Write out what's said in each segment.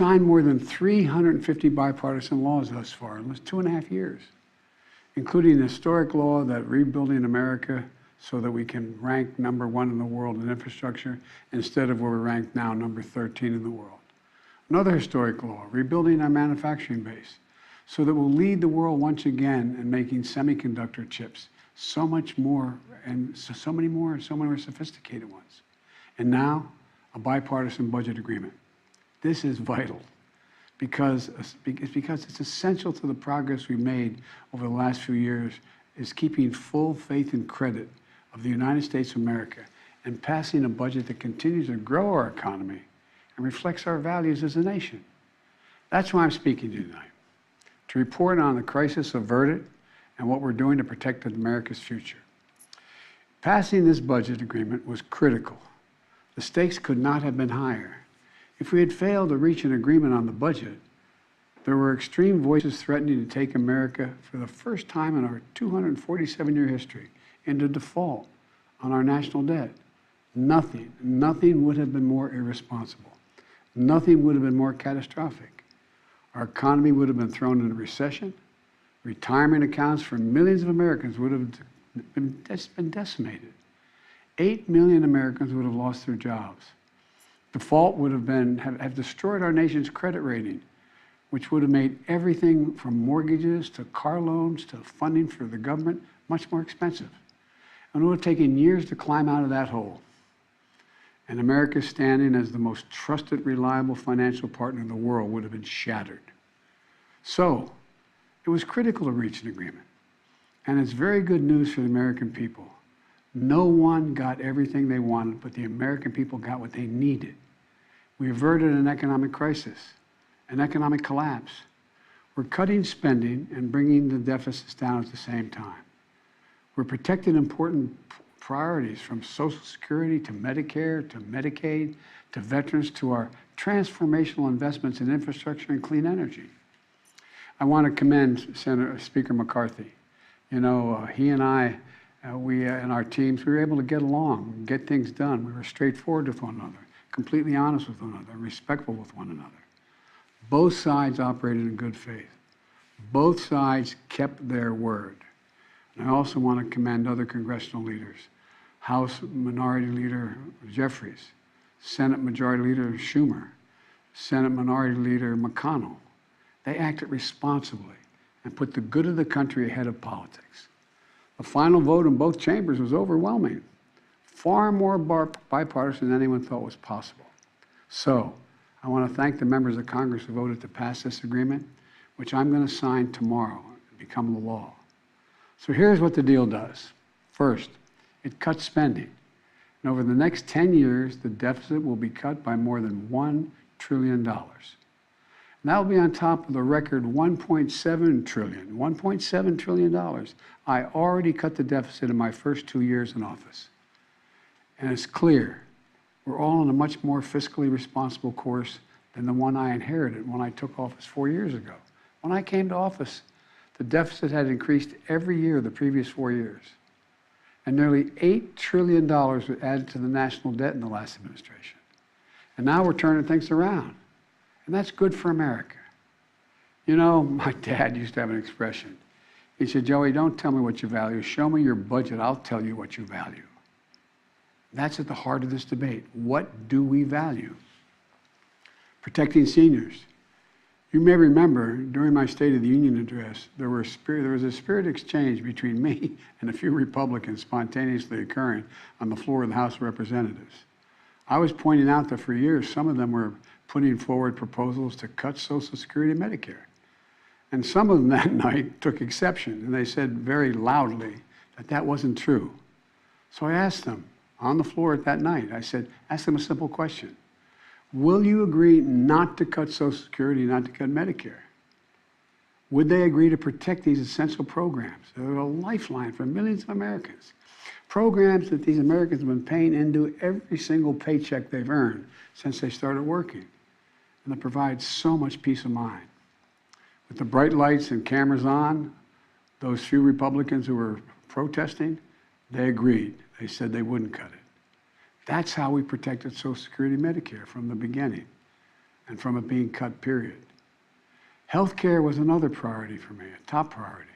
signed more than 350 bipartisan laws thus far in almost 2.5 years, including an historic law that rebuilding America so that we can rank #1 in the world in infrastructure instead of where we're ranked now, number 13 in the world. Another historic law, rebuilding our manufacturing base so that we'll lead the world once again in making semiconductor chips so much more and so many more sophisticated ones. And now, a bipartisan budget agreement. This is vital because it's essential to the progress we've made over the last few years is keeping full faith and credit of the United States of America and passing a budget that continues to grow our economy and reflects our values as a nation. That's why I'm speaking to you tonight, to report on the crisis averted and what we're doing to protect America's future. Passing this budget agreement was critical. The stakes could not have been higher. If we had failed to reach an agreement on the budget, there were extreme voices threatening to take America for the first time in our 247-year history into default on our national debt. Nothing would have been more irresponsible. Nothing would have been more catastrophic. Our economy would have been thrown into recession. Retirement accounts for millions of Americans would have been decimated. 8 million Americans would have lost their jobs. Default would have destroyed our nation's credit rating, which would have made everything from mortgages to car loans to funding for the government much more expensive. And it would have taken years to climb out of that hole. And America's standing as the most trusted, reliable financial partner in the world would have been shattered. So, it was critical to reach an agreement. And it's very good news for the American people. No one got everything they wanted, but the American people got what they needed. We averted an economic crisis, an economic collapse. We're cutting spending and bringing the deficits down at the same time. We're protecting important priorities from Social Security to Medicare to Medicaid to veterans to our transformational investments in infrastructure and clean energy. I want to commend Speaker McCarthy. You know, he and I, and our teams, we were able to get along, get things done. We were straightforward with one another, completely honest with one another, respectful with one another. Both sides operated in good faith. Both sides kept their word. And I also want to commend other congressional leaders. House Minority Leader Jeffries, Senate Majority Leader Schumer, Senate Minority Leader McConnell. They acted responsibly and put the good of the country ahead of politics. The final vote in both chambers was overwhelming, far more bipartisan than anyone thought was possible. So, I want to thank the members of Congress who voted to pass this agreement, which I'm going to sign tomorrow and become the law. So here's what the deal does. First, it cuts spending. And over the next 10 years, the deficit will be cut by more than $1 trillion. And that will be on top of the record $1.7 trillion. I already cut the deficit in my first 2 years in office. And it's clear we're all on a much more fiscally responsible course than the one I inherited when I took office 4 years ago. When I came to office, the deficit had increased every year the previous 4 years. And nearly $8 trillion was added to the national debt in the last administration. And now we're turning things around. And that's good for America. You know, my dad used to have an expression. He said, Joey, don't tell me what you value. Show me your budget. I'll tell you what you value. That's at the heart of this debate. What do we value? Protecting seniors. You may remember during my State of the Union address, there was a spirit exchange between me and a few Republicans spontaneously occurring on the floor of the House of Representatives. I was pointing out that for years, some of them were putting forward proposals to cut Social Security and Medicare. And some of them that night took exception, and they said very loudly that that wasn't true. So I asked them on the floor at that night, I said, ask them a simple question. Will you agree not to cut Social Security, not to cut Medicare? Would they agree to protect these essential programs? They're a lifeline for millions of Americans. Programs that these Americans have been paying into every single paycheck they've earned since they started working. And that provides so much peace of mind. With the bright lights and cameras on, those few Republicans who were protesting, they agreed. They said they wouldn't cut it. That's how we protected Social Security and Medicare from the beginning. and from it being cut, period. Healthcare was another priority for me, a top priority.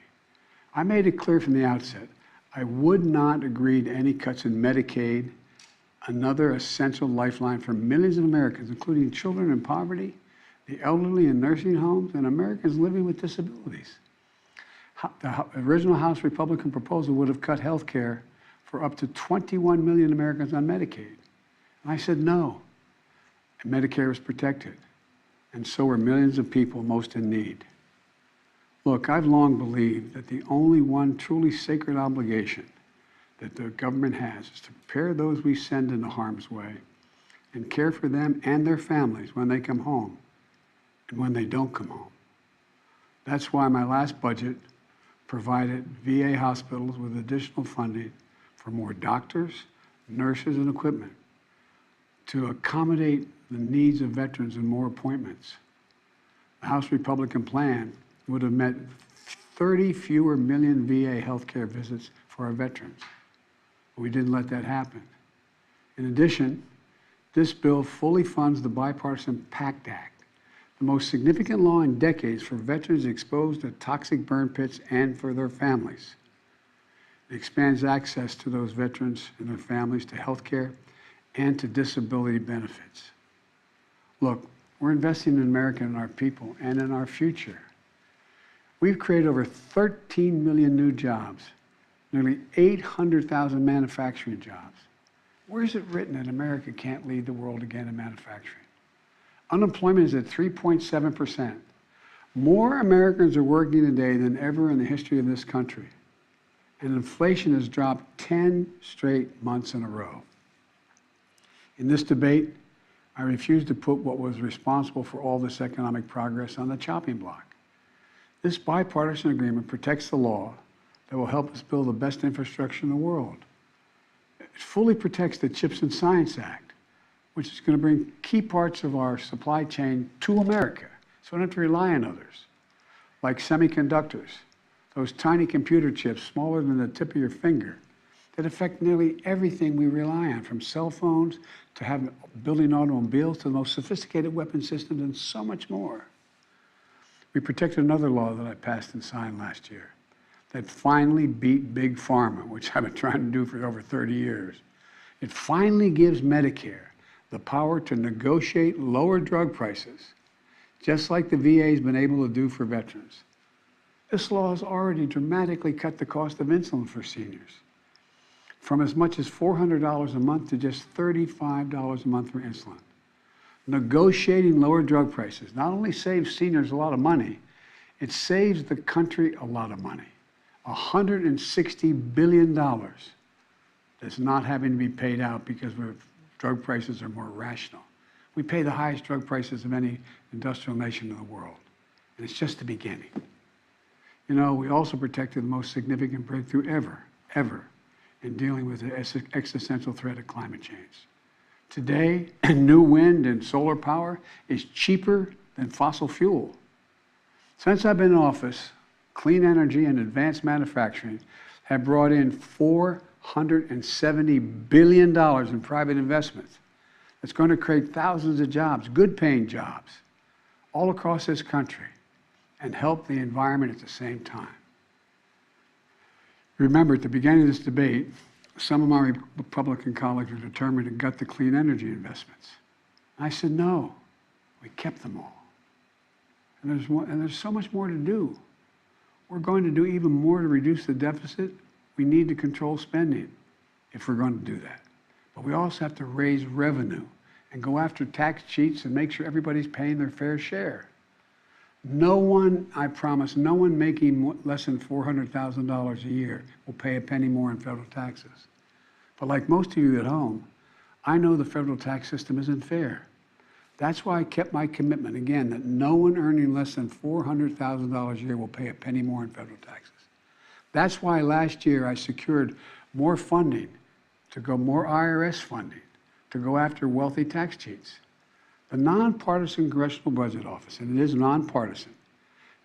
I made it clear from the outset, I would not agree to any cuts in Medicaid, another essential lifeline for millions of Americans, including children in poverty, the elderly in nursing homes, and Americans living with disabilities. The original House Republican proposal would have cut health care for up to 21 million Americans on Medicaid. And I said no. And Medicare was protected. And so were millions of people most in need. Look, I've long believed that the only one truly sacred obligation that the government has is to prepare those we send into harm's way and care for them and their families when they come home and when they don't come home. That's why my last budget provided VA hospitals with additional funding for more doctors, nurses, and equipment to accommodate the needs of veterans and more appointments. The House Republican plan would have meant 30 fewer million VA healthcare visits for our veterans. But we didn't let that happen. In addition, this bill fully funds the bipartisan PACT Act, the most significant law in decades for veterans exposed to toxic burn pits and for their families. It expands access to those veterans and their families to health care and to disability benefits. Look, we're investing in America and our people and in our future. We've created over 13 million new jobs, nearly 800,000 manufacturing jobs. Where is it written that America can't lead the world again in manufacturing? Unemployment is at 3.7%. More Americans are working today than ever in the history of this country. And inflation has dropped 10 straight months in a row. In this debate, I refuse to put what was responsible for all this economic progress on the chopping block. This bipartisan agreement protects the law that will help us build the best infrastructure in the world. It fully protects the CHIPS and Science Act, which is going to bring key parts of our supply chain to America, so we don't have to rely on others, like semiconductors, those tiny computer chips smaller than the tip of your finger that affect nearly everything we rely on, from cell phones to building automobiles to the most sophisticated weapon systems and so much more. We protected another law that I passed and signed last year that finally beat Big Pharma, which I've been trying to do for over 30 years. It finally gives Medicare the power to negotiate lower drug prices, just like the VA has been able to do for veterans. This law has already dramatically cut the cost of insulin for seniors, from as much as $400 a month to just $35 a month for insulin. Negotiating lower drug prices not only saves seniors a lot of money, it saves the country a lot of money. $160 billion that's not having to be paid out because drug prices are more rational. We pay the highest drug prices of any industrial nation in the world, and it's just the beginning. You know, we also protected the most significant breakthrough ever in dealing with the existential threat of climate change. Today, new wind and solar power is cheaper than fossil fuel. Since I've been in office, clean energy and advanced manufacturing have brought in $470 billion in private investments. That's going to create thousands of jobs, good-paying jobs, all across this country, and help the environment at the same time. Remember, at the beginning of this debate, some of my Republican colleagues were determined to gut the clean energy investments. I said, no, we kept them all. And there's so much more to do. We're going to do even more to reduce the deficit. We need to control spending if we're going to do that. But we also have to raise revenue and go after tax cheats and make sure everybody's paying their fair share. No one, I promise, no one making less than $400,000 a year will pay a penny more in federal taxes. But like most of you at home, I know the federal tax system isn't fair. That's why I kept my commitment, again, that no one earning less than $400,000 a year will pay a penny more in federal taxes. That's why last year I secured more funding more IRS funding to go after wealthy tax cheats. The nonpartisan Congressional Budget Office, and it is nonpartisan,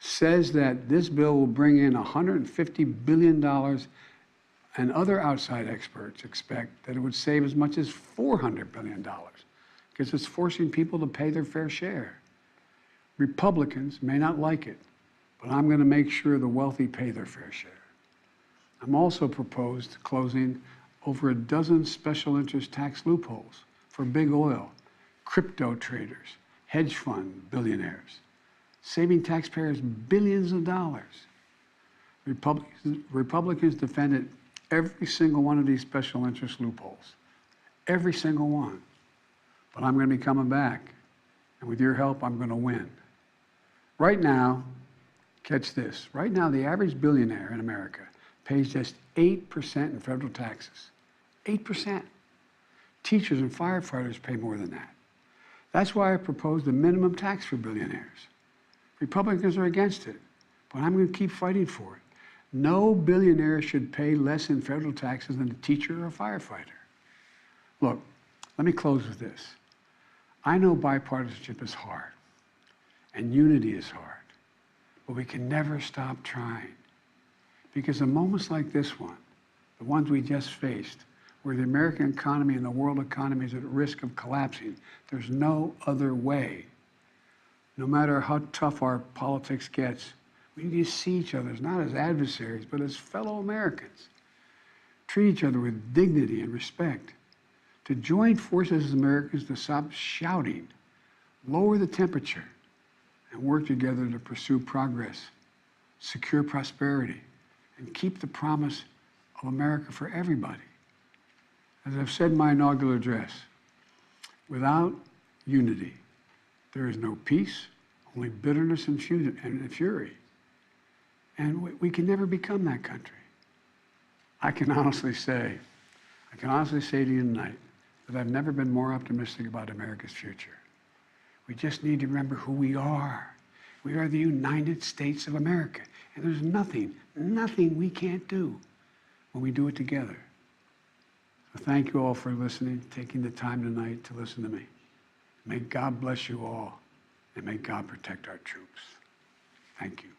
says that this bill will bring in $150 billion, and other outside experts expect that it would save as much as $400 billion, because it's forcing people to pay their fair share. Republicans may not like it, but I'm going to make sure the wealthy pay their fair share. I'm also proposed closing over a dozen special interest tax loopholes for big oil, crypto traders, hedge fund billionaires, saving taxpayers billions of dollars. Republicans defended every single one of these special interest loopholes, every single one. But I'm going to be coming back, and with your help, I'm going to win. Right now, catch this, right now the average billionaire in America pays just 8% in federal taxes. 8%. Teachers and firefighters pay more than that. That's why I proposed a minimum tax for billionaires. Republicans are against it, but I'm going to keep fighting for it. No billionaire should pay less in federal taxes than a teacher or a firefighter. Look, let me close with this. I know bipartisanship is hard, and unity is hard, but we can never stop trying. Because in moments like this one, the ones we just faced, where the American economy and the world economy is at risk of collapsing, there's no other way. No matter how tough our politics gets, we need to see each other not as adversaries, but as fellow Americans. Treat each other with dignity and respect. To join forces as Americans to stop shouting, lower the temperature, and work together to pursue progress, secure prosperity, and keep the promise of America for everybody. As I've said in my inaugural address, without unity, there is no peace, only bitterness and fury. And we can never become that country. I can honestly say to you tonight that I've never been more optimistic about America's future. We just need to remember who we are. We are the United States of America. And there's nothing we can't do when we do it together. So thank you all for listening, taking the time tonight to listen to me. May God bless you all, and may God protect our troops. Thank you.